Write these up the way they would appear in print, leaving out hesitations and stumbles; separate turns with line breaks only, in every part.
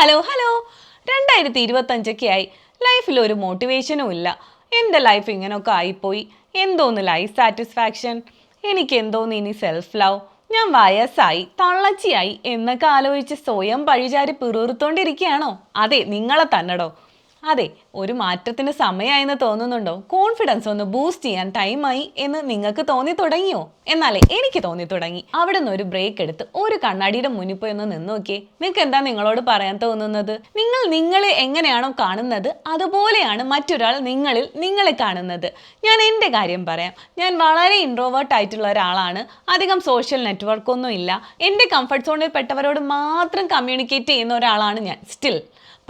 Hello 2025 ആയി. ലൈഫിൽ ഒരു മോട്ടിവേഷനും ഇല്ല. എൻ്റെ ലൈഫ് ഇങ്ങനെയൊക്കെ ആയിപ്പോയി. എന്തോന്ന് ലൈഫ് സാറ്റിസ്ഫാക്ഷൻ, എനിക്ക് എന്തോന്ന് ഇനി സെൽഫ് ലവ്, ഞാൻ വയസ്സായി തള്ളച്ചിയായി എന്നൊക്കെ ആലോചിച്ച് സ്വയം പഴിചാരി പിറുപിറുത്തോണ്ടിരിക്കുകയാണോ? അതെ, നിങ്ങളെ തന്നെടോ. അതെ, ഒരു മാറ്റത്തിന് സമയമായെന്ന് തോന്നുന്നുണ്ടോ? കോൺഫിഡൻസ് ഒന്ന് ബൂസ്റ്റ് ചെയ്യാൻ ടൈമായി എന്ന് നിങ്ങൾക്ക് തോന്നി തുടങ്ങിയോ? എന്നാലേ എനിക്ക് തോന്നി തുടങ്ങി. അവിടെ നിന്ന് ഒരു ബ്രേക്ക് എടുത്ത് ഒരു കണ്ണാടിയുടെ മുന്നിൽ പോയി ഒന്ന് നിന്ന് നോക്കിയേ. നിങ്ങൾക്ക് എന്താ നിങ്ങളോട് പറയാൻ തോന്നുന്നത്? നിങ്ങളെ എങ്ങനെയാണോ കാണുന്നത് അതുപോലെയാണ് മറ്റൊരാൾ നിങ്ങളെ കാണുന്നത്. ഞാൻ എൻ്റെ കാര്യം പറയാം. ഞാൻ വളരെ ഇൻട്രോവേർട്ട് ആയിട്ടുള്ള ഒരാളാണ്. അധികം സോഷ്യൽ നെറ്റ്വർക്കൊന്നും ഇല്ല. എൻ്റെ കംഫർട്ട് സോണിൽ പെട്ടവരോട് മാത്രം കമ്മ്യൂണിക്കേറ്റ് ചെയ്യുന്ന ഒരാളാണ് ഞാൻ സ്റ്റിൽ.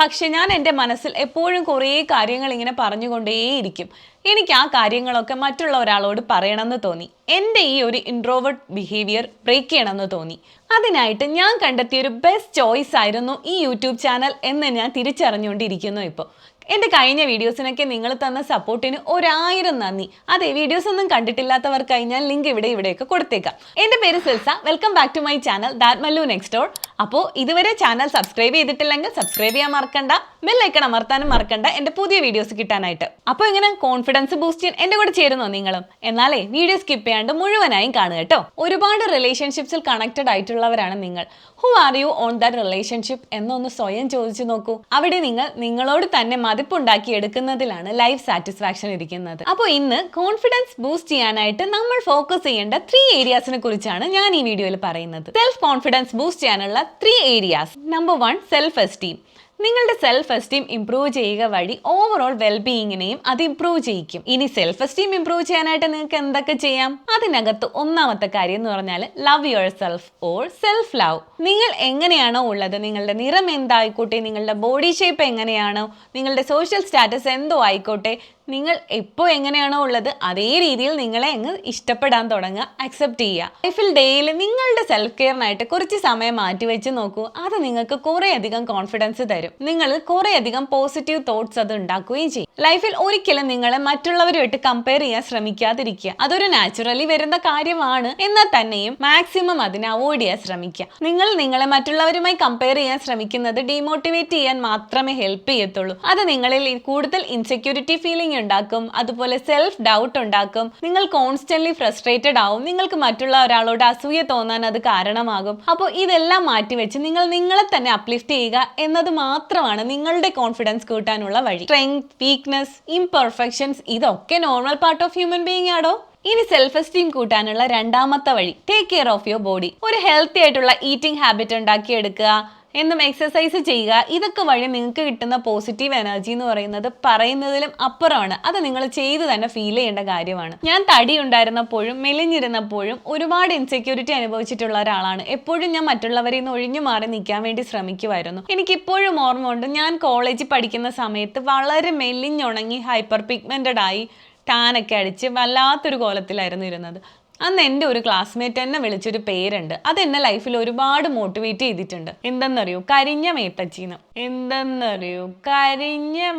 പക്ഷെ ഞാൻ എൻ്റെ മനസ്സിൽ എപ്പോഴും കുറേ കാര്യങ്ങൾ ഇങ്ങനെ പറഞ്ഞുകൊണ്ടേയിരിക്കും. എനിക്ക് ആ കാര്യങ്ങളൊക്കെ മറ്റുള്ള ഒരാളോട് പറയണമെന്ന് തോന്നി. എൻ്റെ ഈ ഒരു ഇൻട്രോവേർട്ട് ബിഹേവിയർ ബ്രേക്ക് ചെയ്യണമെന്ന് തോന്നി. അതിനായിട്ട് ഞാൻ കണ്ടെത്തിയൊരു ബെസ്റ്റ് ചോയ്സ് ആയിരുന്നു ഈ യൂട്യൂബ് ചാനൽ എന്ന് ഞാൻ തിരിച്ചറിഞ്ഞുകൊണ്ടിരിക്കുന്നു ഇപ്പോൾ. എൻ്റെ കഴിഞ്ഞ വീഡിയോസിനൊക്കെ നിങ്ങൾ തന്ന സപ്പോർട്ടിന് 1000 നന്ദി. അതെ, വീഡിയോസ് ഒന്നും കണ്ടിട്ടില്ലാത്തവർക്കായി ഞാൻ ലിങ്ക് ഇവിടെയൊക്കെ കൊടുത്തേക്കാം. എൻ്റെ പേര് Silsa. Welcome back to my channel that Mallu next door. അപ്പോൾ ഇതുവരെ ചാനൽ സബ്സ്ക്രൈബ് ചെയ്തിട്ടില്ലെങ്കിൽ സബ്സ്ക്രൈബ് ചെയ്യാൻ മറക്കണ്ട, ബെല്ലൈക്കൺ അമർത്താനും മറക്കണ്ട എൻ്റെ പുതിയ വീഡിയോസ് കിട്ടാനായിട്ട്. അപ്പോൾ ഇങ്ങനെ കോൺഫിഡൻസ് ബൂസ്റ്റ് ചെയ്യാൻ എൻ്റെ കൂടെ ചേരുന്നോ നിങ്ങളും? എന്നാലേ വീഡിയോ സ്കിപ്പ് ചെയ്യാണ്ട് മുഴുവനായും കാണുക കേട്ടോ. ഒരുപാട് റിലേഷൻഷിപ്സിൽ കണക്റ്റഡ് ആയിട്ടുള്ളവരാണ് നിങ്ങൾ. Who are you on that relationship എന്നൊന്ന് സ്വയം ചോദിച്ചു നോക്കൂ. അവിടെ നിങ്ങളോട് തന്നെ മതിപ്പുണ്ടാക്കി എടുക്കുന്നതിലാണ് ലൈഫ് സാറ്റിസ്ഫാക്ഷൻ ഇരിക്കുന്നത്. അപ്പോൾ ഇന്ന് കോൺഫിഡൻസ് ബൂസ്റ്റ് ചെയ്യാനായിട്ട് നമ്മൾ ഫോക്കസ് ചെയ്യേണ്ട 3 ഏരിയാസിനെ കുറിച്ചാണ് ഞാൻ ഈ വീഡിയോയിൽ പറയുന്നത്. സെൽഫ് കോൺഫിഡൻസ് ബൂസ്റ്റ് ചെയ്യാനുള്ള 3 ഏരിയാസ്. Number 1, self esteem. നിങ്ങളുടെ സെൽഫ് എസ്റ്റീം ഇംപ്രൂവ് ചെയ്യുക വഴി ഓവറോൾ വെൽബീയിങ്ങിനെയും അത് ഇംപ്രൂവ് ചെയ്യിക്കും. ഇനി സെൽഫ് എസ്റ്റീം ഇംപ്രൂവ് ചെയ്യാനായിട്ട് നിങ്ങൾക്ക് എന്തൊക്കെ ചെയ്യാം? അതിനകത്ത് ഒന്നാമത്തെ കാര്യം എന്ന് പറഞ്ഞാൽ love your self or self love. നിങ്ങൾ എങ്ങനെയാണോ ഉള്ളത്, നിങ്ങളുടെ നിറം എന്തായിക്കോട്ടെ, നിങ്ങളുടെ ബോഡി ഷേപ്പ് എങ്ങനെയാണോ, നിങ്ങളുടെ സോഷ്യൽ സ്റ്റാറ്റസ് എന്തോ ആയിക്കോട്ടെ, നിങ്ങൾ എപ്പോൾ എങ്ങനെയാണോ ഉള്ളത് അതേ രീതിയിൽ നിങ്ങളെ അങ്ങ് ഇഷ്ടപ്പെടാൻ തുടങ്ങുക, അക്സെപ്റ്റ് ചെയ്യുക. ലൈഫിൽ ഡെയിലി നിങ്ങളുടെ സെൽഫ് കെയറിനായിട്ട് കുറച്ച് സമയം മാറ്റി വെച്ച് നോക്കൂ. അത് നിങ്ങൾക്ക് കുറേയധികം കോൺഫിഡൻസ് തരും. നിങ്ങൾ കുറേയധികം പോസിറ്റീവ് തോട്ട്സ് അത് ഉണ്ടാക്കുകയും ചെയ്യും. ലൈഫിൽ ഒരിക്കലും നിങ്ങളെ മറ്റുള്ളവരുമായിട്ട് കമ്പയർ ചെയ്യാൻ ശ്രമിക്കാതിരിക്കുക. അതൊരു നാച്ചുറലി വരുന്ന കാര്യമാണ്. എന്നാൽ തന്നെയും മാക്സിമം അതിനെ അവോയ്ഡ് ചെയ്യാൻ ശ്രമിക്കുക. നിങ്ങളെ മറ്റുള്ളവരുമായി കമ്പയർ ചെയ്യാൻ ശ്രമിക്കുന്നത് ഡീമോട്ടിവേറ്റ് ചെയ്യാൻ മാത്രമേ ഹെൽപ്പ് ചെയ്യത്തുള്ളൂ. അത് നിങ്ങളിൽ കൂടുതൽ ഇൻസെക്യൂരിറ്റി ഫീലിംഗ് ഉണ്ടാക്കും. അതുപോലെ സെൽഫ് ഡൗട്ട് ഉണ്ടാക്കും. നിങ്ങൾ കോൺസ്റ്റന്റ്ലി ഫ്രസ്ട്രേറ്റഡ് ആവും. നിങ്ങൾക്ക് മറ്റുള്ള ഒരാളോട് അസൂയ തോന്നാൻ അത് കാരണമാകും. അപ്പോൾ ഇതെല്ലാം മാറ്റിവെച്ച് നിങ്ങളെ തന്നെ അപ്ലിഫ്റ്റ് ചെയ്യുക എന്നത് മാത്രമാണ് നിങ്ങളുടെ കോൺഫിഡൻസ് കൂട്ടാനുള്ള വഴി. സ്ട്രെങ്ത്, വീക്ക്നെസ്, ഇംപെർഫെക്ഷൻസ് ഇതൊക്കെ normal part of human being ആണോ? ഇനി സെൽഫ് എസ്റ്റീം കൂട്ടാനുള്ള രണ്ടാമത്തെ വഴി take care of your body. ഒരു ഹെൽത്തി ആയിട്ടുള്ള ഈറ്റിംഗ് ഹാബിറ്റ് ഉണ്ടാക്കിയെടുക്കുക, എന്നും എക്സസൈസ് ചെയ്യുക. ഇതൊക്കെ വഴി നിങ്ങൾക്ക് കിട്ടുന്ന പോസിറ്റീവ് എനർജി എന്ന് പറയുന്നതിലും അപ്പുറമാണ്. അത് നിങ്ങൾ ചെയ്ത് തന്നെ ഫീൽ ചെയ്യേണ്ട കാര്യമാണ്. ഞാൻ തടി ഉണ്ടായിരുന്നപ്പോഴും മെലിഞ്ഞിരുന്നപ്പോഴും ഒരുപാട് ഇൻസെക്യൂരിറ്റി അനുഭവിച്ചിട്ടുള്ള ഒരാളാണ്. എപ്പോഴും ഞാൻ മറ്റുള്ളവരിൽ നിന്ന് ഒഴിഞ്ഞു മാറി നിൽക്കാൻ വേണ്ടി ശ്രമിക്കുമായിരുന്നു. എനിക്കിപ്പോഴും ഓർമ്മ ഉണ്ട്, ഞാൻ കോളേജിൽ പഠിക്കുന്ന സമയത്ത് വളരെ മെലിഞ്ഞുണങ്ങി ഹൈപ്പർ പിഗ്മെന്റഡ് ആയി ടാനൊക്കെ അടിച്ച് വല്ലാത്തൊരു കോലത്തിലായിരുന്നു ഇരുന്നത്. അന്ന് എൻ്റെ ഒരു ക്ലാസ്മേറ്റ് എന്നെ വിളിച്ചൊരു പേരുണ്ട്. അത് എന്നെ ലൈഫിൽ ഒരുപാട് മോട്ടിവേറ്റ് ചെയ്തിട്ടുണ്ട്. എന്തെന്നറിയോ? കരിഞ്ഞ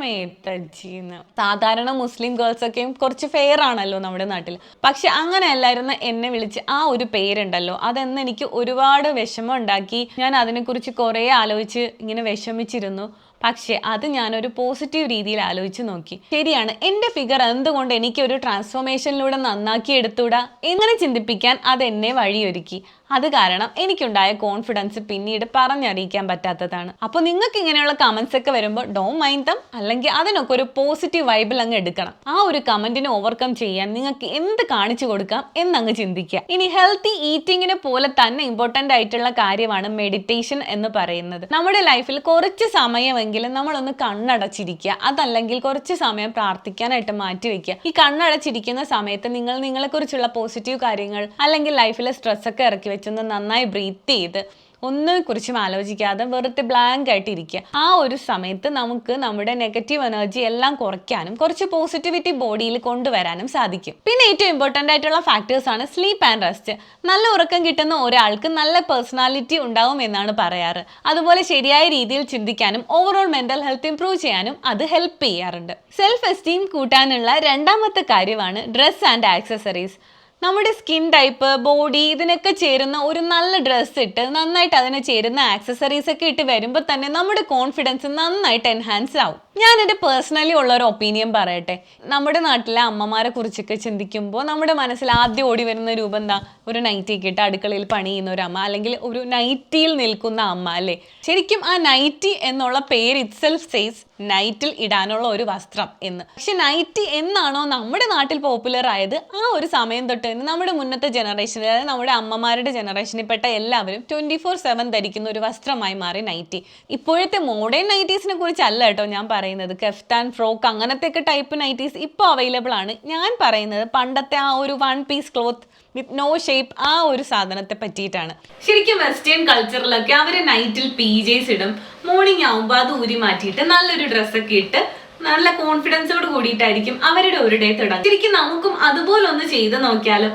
മേത്തച്ചീന്ന്. സാധാരണ മുസ്ലിം ഗേൾസ് ഒക്കെയും കുറച്ച് ഫെയർ ആണല്ലോ നമ്മുടെ നാട്ടിൽ. പക്ഷെ അങ്ങനെ അല്ലായിരുന്നു എന്നെ വിളിച്ച് ആ ഒരു പേരുണ്ടല്ലോ, അതെന്ന് എനിക്ക് ഒരുപാട് വിഷമം ഉണ്ടാക്കി. ഞാൻ അതിനെക്കുറിച്ച് കുറേ ആലോചിച്ച് ഇങ്ങനെ വിഷമിച്ചിരുന്നു. പക്ഷെ അത് ഞാനൊരു പോസിറ്റീവ് രീതിയിൽ ആലോചിച്ച് നോക്കി. ശരിയാണ്, എൻ്റെ ഫിഗർ എന്തുകൊണ്ട് എനിക്കൊരു ട്രാൻസ്ഫോർമേഷനിലൂടെ നന്നാക്കി എടുത്തൂടാ? എങ്ങനെ ചിന്തിപ്പിക്കാൻ അതെന്നെ വഴിയൊരുക്കി. അത് കാരണം എനിക്കുണ്ടായ കോൺഫിഡൻസ് പിന്നീട് പറഞ്ഞറിയിക്കാൻ പറ്റാത്തതാണ്. അപ്പോൾ നിങ്ങൾക്ക് ഇങ്ങനെയുള്ള കമന്റ്സ് ഒക്കെ വരുമ്പോൾ ഡോണ്ട് മൈൻഡ് ദം. അല്ലെങ്കിൽ അതിനൊക്കെ ഒരു പോസിറ്റീവ് വൈബിൽ അങ്ങ് എടുക്കണം. ആ ഒരു കമന്റിനെ ഓവർകം ചെയ്യാൻ നിങ്ങൾക്ക് എന്ത് കാണിച്ചു കൊടുക്കാം എന്നങ്ങ് ചിന്തിക്കുക. ഇനി ഹെൽത്തി ഈറ്റിങ്ങിനെ പോലെ തന്നെ ഇമ്പോർട്ടൻ്റ് ആയിട്ടുള്ള കാര്യമാണ് മെഡിറ്റേഷൻ എന്ന് പറയുന്നത്. നമ്മുടെ ലൈഫിൽ കുറച്ച് സമയമെങ്കിലും നമ്മളൊന്ന് കണ്ണടച്ചിരിക്കുക. അതല്ലെങ്കിൽ കുറച്ച് സമയം പ്രാർത്ഥിക്കാനായിട്ട് മാറ്റി വെക്കുക. ഈ കണ്ണടച്ചിരിക്കുന്ന സമയത്ത് നിങ്ങളെക്കുറിച്ചുള്ള പോസിറ്റീവ് കാര്യങ്ങൾ അല്ലെങ്കിൽ ലൈഫിലെ സ്ട്രെസ് ഒക്കെ ഇറക്കി വെച്ചൊന്ന് നന്നായി ബ്രീത്ത് ചെയ്ത് ഒന്നിനെക്കുറിച്ചും ആലോചിക്കാതെ വെറുതെ ബ്ലാങ്ക് ആയിട്ട് ഇരിക്കുക. ആ ഒരു സമയത്ത് നമുക്ക് നമ്മുടെ നെഗറ്റീവ് എനർജി എല്ലാം കുറയ്ക്കാനും കുറച്ച് പോസിറ്റിവിറ്റി ബോഡിയിൽ കൊണ്ടുവരാനും സാധിക്കും. പിന്നെ ഏറ്റവും ഇമ്പോർട്ടൻ്റ് ആയിട്ടുള്ള ഫാക്ടേഴ്സ് ആണ് സ്ലീപ്പ് ആൻഡ് റെസ്റ്റ്. നല്ല ഉറക്കം കിട്ടുന്ന ഒരാൾക്ക് നല്ല പേഴ്സണാലിറ്റി ഉണ്ടാവും എന്നാണ് പറയാറ്. അതുപോലെ ശരിയായ രീതിയിൽ ചിന്തിക്കാനും ഓവറോൾ മെന്റൽ ഹെൽത്ത് ഇംപ്രൂവ് ചെയ്യാനും അത് ഹെൽപ്പ് ചെയ്യാറുണ്ട്. സെൽഫ് എസ്റ്റീം കൂട്ടാനുള്ള രണ്ടാമത്തെ കാര്യമാണ് ഡ്രസ് ആൻഡ് ആക്സസറീസ്. നമ്മുടെ സ്കിൻ ടൈപ്പ്, ബോഡി ഇതിനൊക്കെ ചേരുന്ന ഒരു നല്ല ഡ്രസ്സ് ഇട്ട് നന്നായിട്ട് അതിന് ചേരുന്ന ആക്സസറീസ് ഒക്കെ ഇട്ട് വരുമ്പോൾ തന്നെ നമ്മുടെ കോൺഫിഡൻസ് നന്നായിട്ട് എൻഹാൻസ് ആവും. ഞാൻ എൻ്റെ പേഴ്സണലി ഉള്ള ഒരു ഒപ്പീനിയൻ പറയട്ടെ. നമ്മുടെ നാട്ടിലെ അമ്മമാരെ കുറിച്ചൊക്കെ ചിന്തിക്കുമ്പോൾ നമ്മുടെ മനസ്സിൽ ആദ്യം ഓടി വരുന്ന രൂപം എന്താ? ഒരു നൈറ്റി ഇട്ട് അടുക്കളയിൽ പണി ചെയ്യുന്ന ഒരു അമ്മ, അല്ലെങ്കിൽ ഒരു നൈറ്റിയിൽ നിൽക്കുന്ന അമ്മ അല്ലേ? ശരിക്കും ആ നൈറ്റി എന്നുള്ള പേര് ഇറ്റ്സെൽഫ് സേസ് നൈറ്റിൽ ഇടാനുള്ള ഒരു വസ്ത്രം എന്ന്. പക്ഷെ നൈറ്റി എന്നാണോ നമ്മുടെ നാട്ടിൽ പോപ്പുലർ ആയത്, ആ ഒരു സമയം തൊട്ട് തന്നെ നമ്മുടെ മുന്നത്തെ ജനറേഷനിൽ, അതായത് നമ്മുടെ അമ്മമാരുടെ ജനറേഷനിൽ പെട്ട എല്ലാവരും 24/7 ധരിക്കുന്ന ഒരു വസ്ത്രമായി മാറി നൈറ്റി. ഇപ്പോഴത്തെ മോഡേൺ നൈറ്റീസിനെ കുറിച്ചല്ല കേട്ടോ ഞാൻ പറയുന്നത്. കെഫ്താൻ, ഫ്രോക്ക് അങ്ങനത്തെ ഒക്കെ ടൈപ്പ് നൈറ്റീസ് ഇപ്പോൾ അവൈലബിൾ ആണ്. ഞാൻ പറയുന്നത് പണ്ടത്തെ ആ ഒരു 1 piece cloth with no shape, ആ ഒരു സാധനത്തെ പറ്റിയിട്ടാണ്. ശരിക്കും വെസ്റ്റേൺ കൾച്ചറിലൊക്കെ അവർ നൈറ്റിൽ PJs ഇടും. മോർണിംഗ് ആവുമ്പോൾ അത് ഊരി മാറ്റിയിട്ട് നല്ലൊരു ഡ്രസ്സൊക്കെ ഇട്ട് നല്ല കോൺഫിഡൻസോട് കൂടിയിട്ടായിരിക്കും അവരുടെ ഒരു ഡേ തുടങ്ങും. ശരിക്കും നമുക്കും അതുപോലെ ഒന്ന് ചെയ്ത് നോക്കിയാലോ?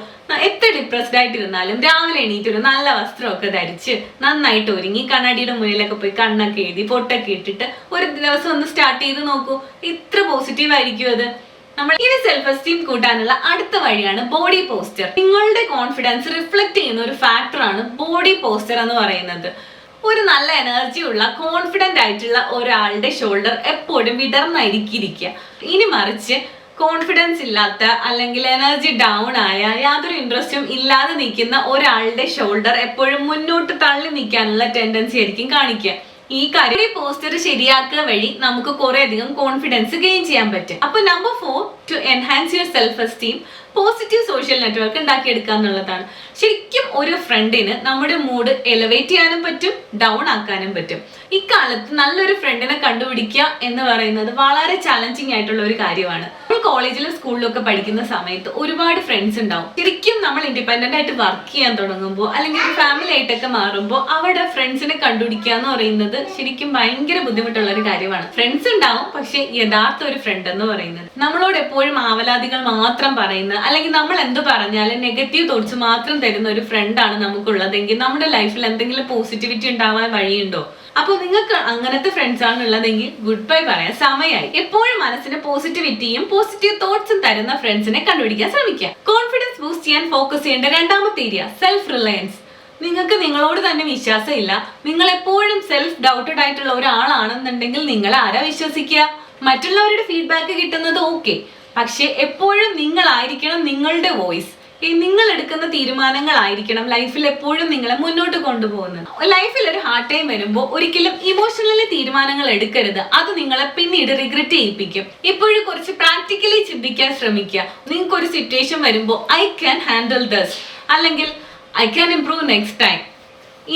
എത്ര ഡിപ്രസ്ഡ് ആയിട്ടിരുന്നാലും രാവിലെ എണീറ്റ് ഒരു നല്ല വസ്ത്രമൊക്കെ ധരിച്ച് നന്നായിട്ട് ഒരുങ്ങി കണ്ണാടിയുടെ മുന്നിലൊക്കെ പോയി കണ്ണൊക്കെ എഴുതി പൊട്ടൊക്കെ ഇട്ടിട്ട് ഒരു ദിവസം ഒന്ന് സ്റ്റാർട്ട് ചെയ്ത് നോക്കൂ. ഇത്ര പോസിറ്റീവ് ആയിരിക്കും അത്. നമ്മൾ ഇനി സെൽഫ് എസ്റ്റീം കൂട്ടാനുള്ള അടുത്ത വഴിയാണ് ബോഡി പോസ്റ്റർ. നിങ്ങളുടെ കോൺഫിഡൻസ് റിഫ്ലക്ട് ചെയ്യുന്ന ഒരു ഫാക്ടറാണ് ബോഡി പോസ്റ്റർ എന്ന് പറയുന്നത്. ഒരു നല്ല എനർജി ഉള്ള കോൺഫിഡന്റ് ആയിട്ടുള്ള ഒരാളുടെ ഷോൾഡർ എപ്പോഴും വിടർന്നായിരിക്കുക. ഇനി മറിച്ച് കോൺഫിഡൻസ് ഇല്ലാത്ത അല്ലെങ്കിൽ എനർജി ഡൗൺ ആയ യാതൊരു ഇൻട്രസ്റ്റും ഇല്ലാതെ നിൽക്കുന്ന ഒരാളുടെ ഷോൾഡർ എപ്പോഴും മുന്നോട്ട് തള്ളി നിൽക്കാനുള്ള ടെൻഡൻസി ആയിരിക്കും കാണിക്കുക. ഈ കാര്യം ഈ പോസ്റ്റർ ശരിയാക്കുക വഴി നമുക്ക് കുറെ അധികം കോൺഫിഡൻസ് ഗെയിൻ ചെയ്യാൻ പറ്റും. അപ്പൊ number 4, to enhance your self esteem, positive social network ഉണ്ടാക്കിയെടുക്കുക എന്നുള്ളതാണ്. ശരിക്കും ഒരു ഫ്രണ്ടിന് നമ്മുടെ മൂഡ് എലിവേറ്റ് ചെയ്യാനും പറ്റും, ഡൗൺ ആക്കാനും പറ്റും. ഇക്കാലത്ത് നല്ലൊരു ഫ്രണ്ടിനെ കണ്ടുപിടിക്കുക എന്ന് പറയുന്നത് വളരെ ചാലഞ്ചിങ് ആയിട്ടുള്ള ഒരു കാര്യമാണ്. നമ്മൾ കോളേജിലും സ്കൂളിലും ഒക്കെ പഠിക്കുന്ന സമയത്ത് ഒരുപാട് ഫ്രണ്ട്സ് ഉണ്ടാവും. ശരിക്കും നമ്മൾ ഇൻഡിപെൻഡന്റ് ആയിട്ട് വർക്ക് ചെയ്യാൻ തുടങ്ങുമ്പോൾ അല്ലെങ്കിൽ ഒരു ഫാമിലി ആയിട്ടൊക്കെ മാറുമ്പോൾ അവരുടെ ഫ്രണ്ട്സിനെ കണ്ടുപിടിക്കുക എന്ന് പറയുന്നത് ശരിക്കും ഭയങ്കര ബുദ്ധിമുട്ടുള്ള ഒരു കാര്യമാണ്. ഫ്രണ്ട്സ് ഉണ്ടാവും, പക്ഷെ യഥാർത്ഥ ഒരു ഫ്രണ്ട് എന്ന് പറയുന്നത് നമ്മളോട് എപ്പോഴും ആവലാതികൾ മാത്രം പറയുന്ന, അല്ലെങ്കിൽ നമ്മൾ എന്ത് പറഞ്ഞാലും നെഗറ്റീവ് തോട്ട്സ് മാത്രം തരുന്ന ഒരു ഫ്രണ്ടാണ് നമുക്കുള്ളതെങ്കിൽ നമ്മുടെ ലൈഫിൽ എന്തെങ്കിലും പോസിറ്റിവിറ്റി ഉണ്ടാവാൻ വഴിയുണ്ടോ? അപ്പൊ നിങ്ങൾക്ക് അങ്ങനത്തെ ഫ്രണ്ട്സ് ആണ് ഉള്ളതെങ്കിൽ ഗുഡ് ബൈ പറയാൻ സമയമായി. എപ്പോഴും മനസ്സിന് പോസിറ്റിവിറ്റിയും പോസിറ്റീവ് തോട്ട്സും തരുന്ന ഫ്രണ്ട്സിനെ കണ്ടുപിടിക്കാൻ ശ്രമിക്കുക. കോൺഫിഡൻസ് ബൂസ്റ്റ് ചെയ്യാൻ ഫോക്കസ് ചെയ്യേണ്ട രണ്ടാമത്തെ ഏരിയ സെൽഫ് റിലയൻസ്. നിങ്ങൾക്ക് നിങ്ങളോട് തന്നെ വിശ്വാസം ഇല്ല, നിങ്ങൾ എപ്പോഴും സെൽഫ് ഡൗട്ടഡ് ആയിട്ടുള്ള ഒരാളാണെന്നുണ്ടെങ്കിൽ നിങ്ങൾ ആരാ വിശ്വസിക്കുക? മറ്റുള്ളവരുടെ ഫീഡ്ബാക്ക് കിട്ടുന്നത് ഓക്കെ, പക്ഷെ എപ്പോഴും നിങ്ങളായിരിക്കണം നിങ്ങളുടെ വോയിസ്. നിങ്ങൾ എടുക്കുന്ന തീരുമാനങ്ങളായിരിക്കണം ലൈഫിൽ എപ്പോഴും നിങ്ങളെ മുന്നോട്ട് കൊണ്ടുപോകുന്നത്. ലൈഫിൽ ഒരു ഹാർഡ് ടൈം വരുമ്പോൾ ഒരിക്കലും ഇമോഷണലി തീരുമാനങ്ങൾ എടുക്കരുത്. അത് നിങ്ങളെ പിന്നീട് റിഗ്രറ്റ് ചെയ്യിപ്പിക്കും. എപ്പോഴും കുറച്ച് പ്രാക്ടിക്കലി ചിന്തിക്കാൻ ശ്രമിക്കുക. നിങ്ങൾക്ക് ഒരു സിറ്റുവേഷൻ വരുമ്പോൾ ഐ ക്യാൻ ഹാൻഡിൽ ദിസ്, അല്ലെങ്കിൽ I can improve next time.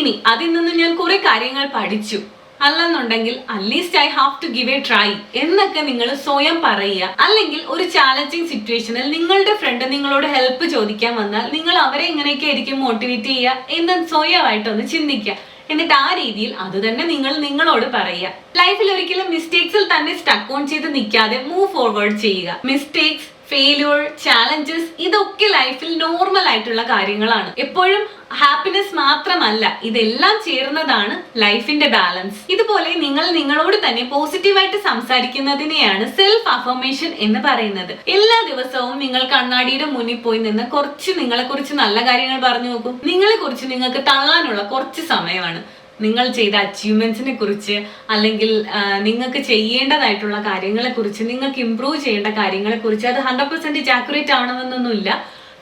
ഇനി അതിൽ നിന്ന് ഞാൻ കുറെ കാര്യങ്ങൾ പഠിച്ചു, അല്ലെന്നുണ്ടെങ്കിൽ at least I have to give a try എന്നൊക്കെ നിങ്ങൾ സ്വയം പറയുക. അല്ലെങ്കിൽ ഒരു ചാലഞ്ചിങ് സിറ്റുവേഷനിൽ നിങ്ങളുടെ ഫ്രണ്ട് നിങ്ങളോട് ഹെൽപ്പ് ചോദിക്കാൻ വന്നാൽ നിങ്ങൾ അവരെ എങ്ങനെയൊക്കെ ആയിരിക്കും മോട്ടിവേറ്റ് ചെയ്യുക എന്ന് സ്വയമായിട്ടൊന്ന് ചിന്തിക്കുക. എന്നിട്ട് ആ രീതിയിൽ അത് തന്നെ നിങ്ങളോട് പറയുക. ലൈഫിൽ ഒരിക്കലും മിസ്റ്റേക്സിൽ തന്നെ സ്റ്റക്ക് ഓൺ ചെയ്ത് നിൽക്കാതെ മൂവ് ഫോർവേഡ് ചെയ്യുക. മിസ്റ്റേക്സ്, ഫെയിലിയർ, ചാലഞ്ചസ് ഇതൊക്കെ ലൈഫിൽ നോർമൽ ആയിട്ടുള്ള കാര്യങ്ങളാണ്. എപ്പോഴും ഹാപ്പിനെസ് മാത്രമല്ല, ഇതെല്ലാം ചേർന്നതാണ് ലൈഫിന്റെ ബാലൻസ്. ഇതുപോലെ നിങ്ങൾ നിങ്ങളോട് തന്നെ പോസിറ്റീവായിട്ട് സംസാരിക്കുന്നതിനെയാണ് സെൽഫ് അഫർമേഷൻ എന്ന് പറയുന്നത്. എല്ലാ ദിവസവും നിങ്ങൾ കണ്ണാടിയുടെ മുന്നിൽ പോയി നിന്ന് കുറച്ച് നിങ്ങളെ കുറിച്ച് നല്ല കാര്യങ്ങൾ പറഞ്ഞു നോക്കും. നിങ്ങളെ കുറിച്ച് നിങ്ങൾക്ക് തള്ളാനുള്ള കുറച്ച് സമയമാണ്. നിങ്ങൾ ചെയ്ത അച്ചീവ്മെന്റ്സിനെ കുറിച്ച്, അല്ലെങ്കിൽ നിങ്ങൾക്ക് ചെയ്യേണ്ടതായിട്ടുള്ള കാര്യങ്ങളെ കുറിച്ച്, നിങ്ങൾക്ക് ഇംപ്രൂവ് ചെയ്യേണ്ട കാര്യങ്ങളെ കുറിച്ച്. അത് 100% ആക്യുറേറ്റ് ആവണമെന്നൊന്നുമില്ല.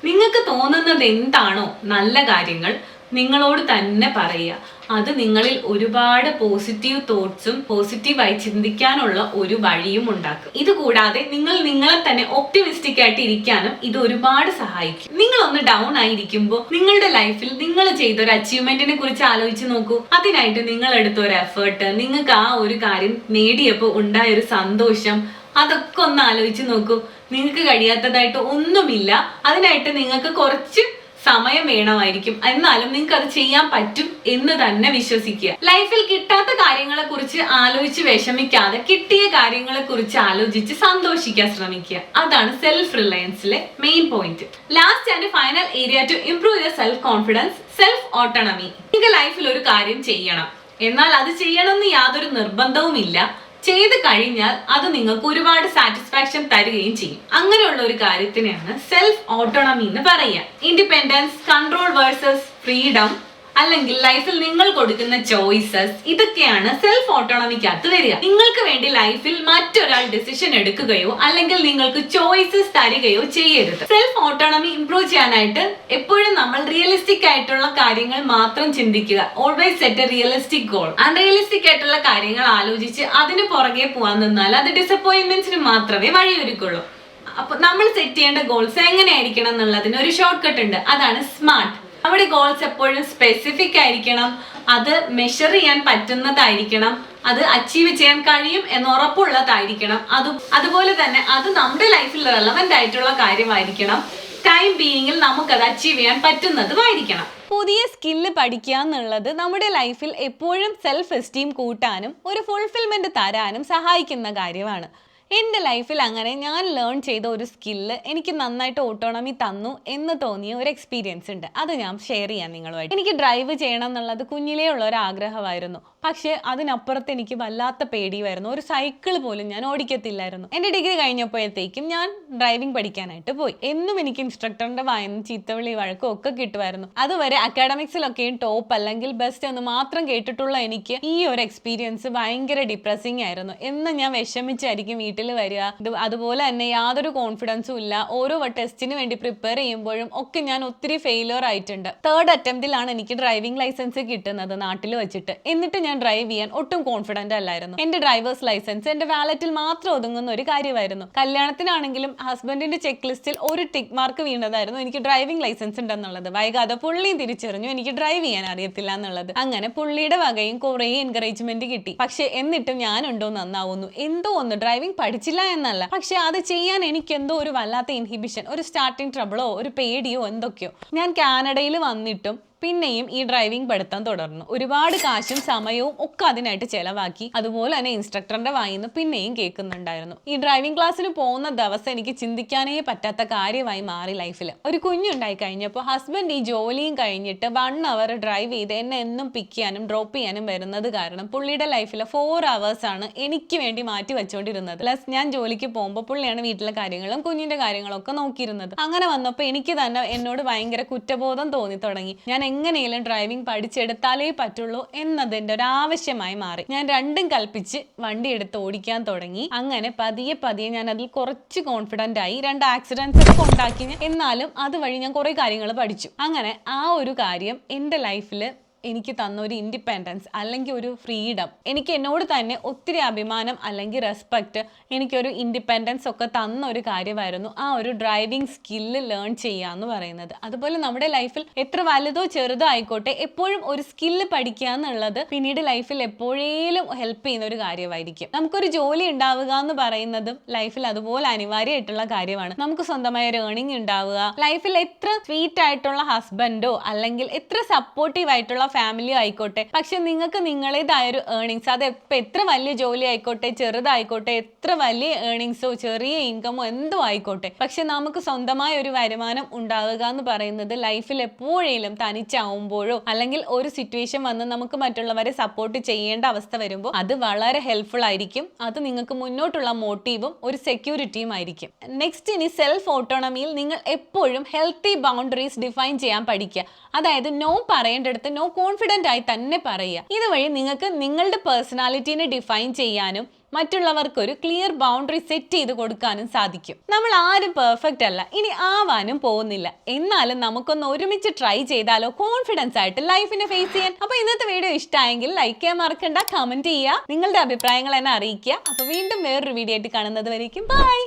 നിങ്ങൾക്ക് തോന്നുന്നത് എന്താണോ നല്ല കാര്യങ്ങൾ നിങ്ങളോട് തന്നെ പറയുക. അത് നിങ്ങളിൽ ഒരുപാട് പോസിറ്റീവ് തോട്ട്സും പോസിറ്റീവായി ചിന്തിക്കാനുള്ള ഒരു വഴിയും ഉണ്ടാക്കും. ഇത് കൂടാതെ നിങ്ങൾ നിങ്ങളെ തന്നെ ഒപ്റ്റിമിസ്റ്റിക് ആയിട്ട് ഇരിക്കാനും ഇത് ഒരുപാട് സഹായിക്കും. നിങ്ങളൊന്ന് ഡൗൺ ആയിരിക്കുമ്പോൾ നിങ്ങളുടെ ലൈഫിൽ നിങ്ങൾ ചെയ്ത ഒരു അച്ചീവ്മെന്റിനെ കുറിച്ച് ആലോചിച്ച് നോക്കൂ. അതിനായിട്ട് നിങ്ങൾ എടുത്ത ഒരു എഫേർട്ട്, നിങ്ങൾക്ക് ആ ഒരു കാര്യം നേടിയപ്പോൾ ഉണ്ടായ ഒരു സന്തോഷം, അതൊക്കെ ഒന്ന് ആലോചിച്ച് നോക്കൂ. നിങ്ങൾക്ക് കഴിയാത്തതായിട്ട് ഒന്നുമില്ല. അതിനായിട്ട് നിങ്ങൾക്ക് കുറച്ച് സമയം വേണമായിരിക്കും, എന്നാലും നിങ്ങൾക്ക് അത് ചെയ്യാൻ പറ്റും എന്ന് തന്നെ വിശ്വസിക്കുക. ലൈഫിൽ കിട്ടാത്ത കാര്യങ്ങളെ കുറിച്ച് ആലോചിച്ച് വിഷമിക്കാതെ കിട്ടിയ കാര്യങ്ങളെ കുറിച്ച് ആലോചിച്ച് സന്തോഷിക്കാൻ ശ്രമിക്കുക. അതാണ് സെൽഫ് റിലയൻസിലെ main point. Last and final area to improve your self confidence, self autonomy. നിങ്ങൾക്ക് ലൈഫിൽ ഒരു കാര്യം ചെയ്യണം, എന്നാൽ അത് ചെയ്യണമെന്ന് യാതൊരു നിർബന്ധവും ഇല്ല. ചെയ്ത് കഴിഞ്ഞാൽ അത് നിങ്ങൾക്ക് ഒരുപാട് സാറ്റിസ്ഫാക്ഷൻ തരികയും ചെയ്യും. അങ്ങനെയുള്ള ഒരു കാര്യത്തിനെയാണ് സെൽഫ് ഓട്ടോണമി എന്ന് പറയുക. ഇൻഡിപെൻഡൻസ്, കൺട്രോൾ വേഴ്സസ് ഫ്രീഡം, അല്ലെങ്കിൽ ലൈഫിൽ നിങ്ങൾ കൊടുക്കുന്ന ചോയ്സസ്, ഇതൊക്കെയാണ് സെൽഫ് ഓട്ടോണമിക്കകത്ത് വരിക. നിങ്ങൾക്ക് വേണ്ടി ലൈഫിൽ മറ്റൊരാൾ ഡിസിഷൻ എടുക്കുകയോ അല്ലെങ്കിൽ നിങ്ങൾക്ക് ചോയ്സസ് തരികയോ ചെയ്യരുത്. സെൽഫ് ഓട്ടോണമി ഇംപ്രൂവ് ചെയ്യാനായിട്ട് എപ്പോഴും നമ്മൾ റിയലിസ്റ്റിക് ആയിട്ടുള്ള കാര്യങ്ങൾ മാത്രം ചിന്തിക്കുക. Always set A realistic goal. Unrealistic ആയിട്ടുള്ള കാര്യങ്ങൾ ആലോചിച്ച് അതിന് പുറകെ പോകാൻ നിന്നാൽ അത് ഡിസപ്പോയിന്റ്മെന്റ്സിന് മാത്രമേ വഴിയൊരുക്കുള്ളൂ. അപ്പൊ നമ്മൾ സെറ്റ് ചെയ്യേണ്ട ഗോൾസ് എങ്ങനെയായിരിക്കണം എന്നുള്ളതിന് ഒരു ഷോർട്ട് കട്ട് ഉണ്ട്. അതാണ് സ്മാർട്ട്. നമ്മുടെ ഗോൾസ് എപ്പോഴും സ്പെസിഫിക് ആയിരിക്കണം, അത് മെഷർ ചെയ്യാൻ പറ്റുന്നതായിരിക്കണം, അത് അച്ചീവ് ചെയ്യാൻ കഴിയും എന്ന് ഉറപ്പുള്ളതായിരിക്കണം, അതുപോലെ തന്നെ അത് നമ്മുടെ ലൈഫിൽ റെലവന്റ് ആയിട്ടുള്ള കാര്യമായിരിക്കണം, ടൈം ബീയിങ്ങിൽ നമുക്കത് അച്ചീവ് ചെയ്യാൻ പറ്റുന്നതുമായിരിക്കണം. പുതിയ സ്കില്ല് പഠിക്കുക എന്നുള്ളത് നമ്മുടെ ലൈഫിൽ എപ്പോഴും സെൽഫ് എസ്റ്റീം കൂട്ടാനും ഒരു ഫുൾഫിൽമെന്റ് തരാനും സഹായിക്കുന്ന കാര്യമാണ്. എൻ്റെ ലൈഫിൽ അങ്ങനെ ഞാൻ ലേൺ ചെയ്ത ഒരു സ്കില്ല് എനിക്ക് നന്നായിട്ട് ഓട്ടോണമി തന്നു എന്ന് തോന്നിയ ഒരു എക്സ്പീരിയൻസ് ഉണ്ട്. അത് ഞാൻ ഷെയർ ചെയ്യാം നിങ്ങളുമായിട്ട്. എനിക്ക് ഡ്രൈവ് ചെയ്യണം എന്നുള്ളത് കുഞ്ഞിലേ ഉള്ള ഒരു ആഗ്രഹമായിരുന്നു. പക്ഷേ അതിനപ്പുറത്ത് എനിക്ക് വല്ലാത്ത പേടിയായിരുന്നു. ഒരു സൈക്കിൾ പോലും ഞാൻ ഓടിക്കത്തില്ലായിരുന്നു. എൻ്റെ ഡിഗ്രി കഴിഞ്ഞപ്പോഴത്തേക്കും ഞാൻ ഡ്രൈവിംഗ് പഠിക്കാനായിട്ട് പോയി. എന്നും എനിക്ക് ഇൻസ്ട്രക്ടറിന്റെ വായന ചീത്തവിളി വഴക്കും ഒക്കെ കിട്ടുമായിരുന്നു. അതുവരെ അക്കാഡമിക്സിലൊക്കെയും ടോപ്പ് അല്ലെങ്കിൽ ബെസ്റ്റ് എന്ന് മാത്രം കേട്ടിട്ടുള്ള എനിക്ക് ഈ ഒരു എക്സ്പീരിയൻസ് ഭയങ്കര ഡിപ്രസിങ് ആയിരുന്നു. എന്ന് ഞാൻ വിഷമിച്ചായിരിക്കും വീട്ടിൽ വരിക. അതുപോലെ തന്നെ യാതൊരു കോൺഫിഡൻസും ഇല്ല. ഓരോ ടെസ്റ്റിന് വേണ്ടി പ്രിപ്പയർ ചെയ്യുമ്പോഴും ഒക്കെ ഞാൻ ഒത്തിരി ഫെയിലിയർ ആയിട്ടുണ്ട്. 3rd അറ്റംപ്റ്റിലാണ് എനിക്ക് ഡ്രൈവിംഗ് ലൈസൻസ് കിട്ടുന്നത് നാട്ടിൽ വെച്ചിട്ട്. എന്നിട്ട് ഞാൻ ഡ്രൈവ് ചെയ്യാൻ ഒട്ടും കോൺഫിഡന്റ് അല്ലായിരുന്നു. എന്റെ ഡ്രൈവേഴ്സ് ലൈസൻസ് എന്റെ വാലറ്റിൽ മാത്രം ഒതുങ്ങുന്ന ഒരു കാര്യമായിരുന്നു. കല്യാണത്തിനാണെങ്കിലും ഹസ്ബൻഡിന്റെ ചെക്ക് ലിസ്റ്റിൽ ഒരു ടിക്ക് മാർക്ക് വീണതായിരുന്നു എനിക്ക് ഡ്രൈവിംഗ് ലൈസൻസ് ഉണ്ടെന്നുള്ളത്. വൈകാതെ പുള്ളിയും തിരിച്ചറിഞ്ഞു എനിക്ക് ഡ്രൈവ് ചെയ്യാൻ അറിയത്തില്ല എന്നുള്ളത്. അങ്ങനെ പുള്ളിയുടെ വകയും കുറേ എൻകറേജ്മെന്റ് കിട്ടി. പക്ഷെ എന്നിട്ടും ഞാനുണ്ടോ നന്നാവുന്നു, എന്തോ ഒന്ന് ഡ്രൈവിംഗ് പഠിച്ചില്ല എന്നല്ല, പക്ഷെ അത് ചെയ്യാൻ എനിക്ക് എന്തോ ഒരു വല്ലാത്ത ഇൻഹിബിഷൻ, ഒരു സ്റ്റാർട്ടിങ് ട്രബിളോ ഒരു പേടിയോ എന്തൊക്കെയോ. ഞാൻ കാനഡയിൽ വന്നിട്ടും പിന്നെയും ഈ ഡ്രൈവിംഗ് പഠിത്തം തുടർന്നു. ഒരുപാട് കാശും സമയവും ഒക്കെ അതിനായിട്ട് ചെലവാക്കി. അതുപോലെ തന്നെ ഇൻസ്ട്രക്ടറിന്റെ വായിന്ന് പിന്നെയും കേൾക്കുന്നുണ്ടായിരുന്നു. ഈ ഡ്രൈവിംഗ് ക്ലാസ്സിന് പോകുന്ന ദിവസം എനിക്ക് ചിന്തിക്കാനേ പറ്റാത്ത കാര്യമായി മാറി ലൈഫിൽ. ഒരു കുഞ്ഞുണ്ടായി കഴിഞ്ഞപ്പോൾ ഹസ്ബൻഡ് ഈ ജോലിയും കഴിഞ്ഞിട്ട് 1 hour ഡ്രൈവ് ചെയ്ത് എന്നെ എന്നും പിക്ക് ചെയ്യാനും ഡ്രോപ്പ് ചെയ്യാനും വരുന്നത് കാരണം പുള്ളിയുടെ ലൈഫിൽ 4 hours ആണ് എനിക്ക് വേണ്ടി മാറ്റി വെച്ചുകൊണ്ടിരുന്നത്. പ്ലസ് ഞാൻ ജോലിക്ക് പോകുമ്പോൾ പുള്ളിയാണ് വീട്ടിലെ കാര്യങ്ങളും കുഞ്ഞിന്റെ കാര്യങ്ങളൊക്കെ നോക്കിയിരുന്നത്. അങ്ങനെ വന്നപ്പോൾ എനിക്ക് തന്നെ എന്നോട് ഭയങ്കര കുറ്റബോധം തോന്നി തുടങ്ങി. ഞാൻ എങ്ങനെയെങ്കിലും ഡ്രൈവിംഗ് പഠിച്ചെടുത്താലേ പറ്റുള്ളൂ എന്നതിന്റെ ഒരു ആവശ്യമായി മാറി. ഞാൻ രണ്ടും കൽപ്പിച്ച് വണ്ടി എടുത്ത് ഓടിക്കാൻ തുടങ്ങി. അങ്ങനെ പതിയെ പതിയെ ഞാൻ അതിൽ കുറച്ച് കോൺഫിഡന്റ് ആയി. 2 ആക്സിഡൻസ് ഒക്കെ ഉണ്ടാക്കി. എന്നാലും അതുവഴി ഞാൻ കുറെ കാര്യങ്ങൾ പഠിച്ചു. അങ്ങനെ ആ ഒരു കാര്യം എൻ്റെ ലൈഫിൽ എനിക്ക് തന്ന ഒരു ഇൻഡിപെൻഡൻസ് അല്ലെങ്കിൽ ഒരു ഫ്രീഡം, എനിക്ക് എന്നോട് തന്നെ ഒത്തിരി അഭിമാനം അല്ലെങ്കിൽ റെസ്പെക്റ്റ്, എനിക്കൊരു ഇൻഡിപെൻഡൻസ് ഒക്കെ തന്ന ഒരു കാര്യമായിരുന്നു ആ ഒരു ഡ്രൈവിംഗ് സ്കില്ല് ലേൺ ചെയ്യുക എന്ന് പറയുന്നത്. അതുപോലെ നമ്മുടെ ലൈഫിൽ എത്ര വലുതോ ചെറുതോ ആയിക്കോട്ടെ എപ്പോഴും ഒരു സ്കില്ല് പഠിക്കുക എന്നുള്ളത് പിന്നീട് ലൈഫിൽ എപ്പോഴേലും ഹെൽപ്പ് ചെയ്യുന്ന ഒരു കാര്യമായിരിക്കും. നമുക്കൊരു ജോലി ഉണ്ടാവുക എന്ന് പറയുന്നതും ലൈഫിൽ അതുപോലെ അനിവാര്യമായിട്ടുള്ള കാര്യമാണ്. നമുക്ക് സ്വന്തമായ ഒരു ഏർണിംഗ് ഉണ്ടാവുക, ലൈഫിൽ എത്ര സ്വീറ്റ് ആയിട്ടുള്ള ഹസ്ബൻഡോ അല്ലെങ്കിൽ എത്ര സപ്പോർട്ടീവ് ആയിട്ടുള്ള ഫാമിലി ആയിക്കോട്ടെ, പക്ഷെ നിങ്ങൾക്ക് നിങ്ങളേതായ ഒരു ഏർണിങ്സ്, അത് എത്ര വലിയ ജോലി ആയിക്കോട്ടെ ചെറുതായിക്കോട്ടെ, എത്ര വലിയ ഏർണിങ്സോ ചെറിയ ഇൻകമോ എന്തോ ആയിക്കോട്ടെ, പക്ഷെ നമുക്ക് സ്വന്തമായ ഒരു വരുമാനം ഉണ്ടാവുക എന്ന് പറയുന്നത് ലൈഫിൽ എപ്പോഴേലും തനിച്ചാവുമ്പോഴോ അല്ലെങ്കിൽ ഒരു സിറ്റുവേഷൻ വന്ന് നമുക്ക് മറ്റുള്ളവരെ സപ്പോർട്ട് ചെയ്യേണ്ട അവസ്ഥ വരുമ്പോൾ അത് വളരെ ഹെൽപ്ഫുൾ ആയിരിക്കും. അത് നിങ്ങൾക്ക് മുന്നോട്ടുള്ള മോട്ടീവും ഒരു സെക്യൂരിറ്റിയും ആയിരിക്കും. നെക്സ്റ്റ്, ഇനി സെൽഫ് ഓട്ടോണമിയിൽ നിങ്ങൾ എപ്പോഴും ഹെൽത്തി ബൗണ്ടറീസ് ഡിഫൈൻ ചെയ്യാൻ പഠിക്കുക. അതായത് നോ പറയേണ്ടടുത്ത് നോ കോൺഫിഡൻ്റ് ആയി തന്നെ പറയുക. ഇതുവഴി നിങ്ങൾക്ക് നിങ്ങളുടെ പേഴ്സണാലിറ്റീനെ ഡിഫൈൻ ചെയ്യാനും മറ്റുള്ളവർക്കൊരു ക്ലിയർ ബൗണ്ടറി സെറ്റ് ചെയ്ത് കൊടുക്കാനും സാധിക്കും. നമ്മൾ ആരും പെർഫെക്റ്റ് അല്ല, ഇനി ആവാനും പോകുന്നില്ല. എന്നാലും നമുക്കൊന്ന് ഒരുമിച്ച് ട്രൈ ചെയ്താലോ കോൺഫിഡൻസ് ആയിട്ട് ലൈഫിനെ ഫേസ് ചെയ്യാൻ. അപ്പോൾ ഇന്നത്തെ വീഡിയോ ഇഷ്ടമായെങ്കിൽ ലൈക്ക് ചെയ്യാൻ മറക്കണ്ട, കമന്റ് ചെയ്യുക, നിങ്ങളുടെ അഭിപ്രായങ്ങൾ എന്നെ അറിയിക്കുക. അപ്പോൾ വീണ്ടും വേറൊരു വീഡിയോ ആയിട്ട് കാണുന്നത് വരേക്കും ബൈ.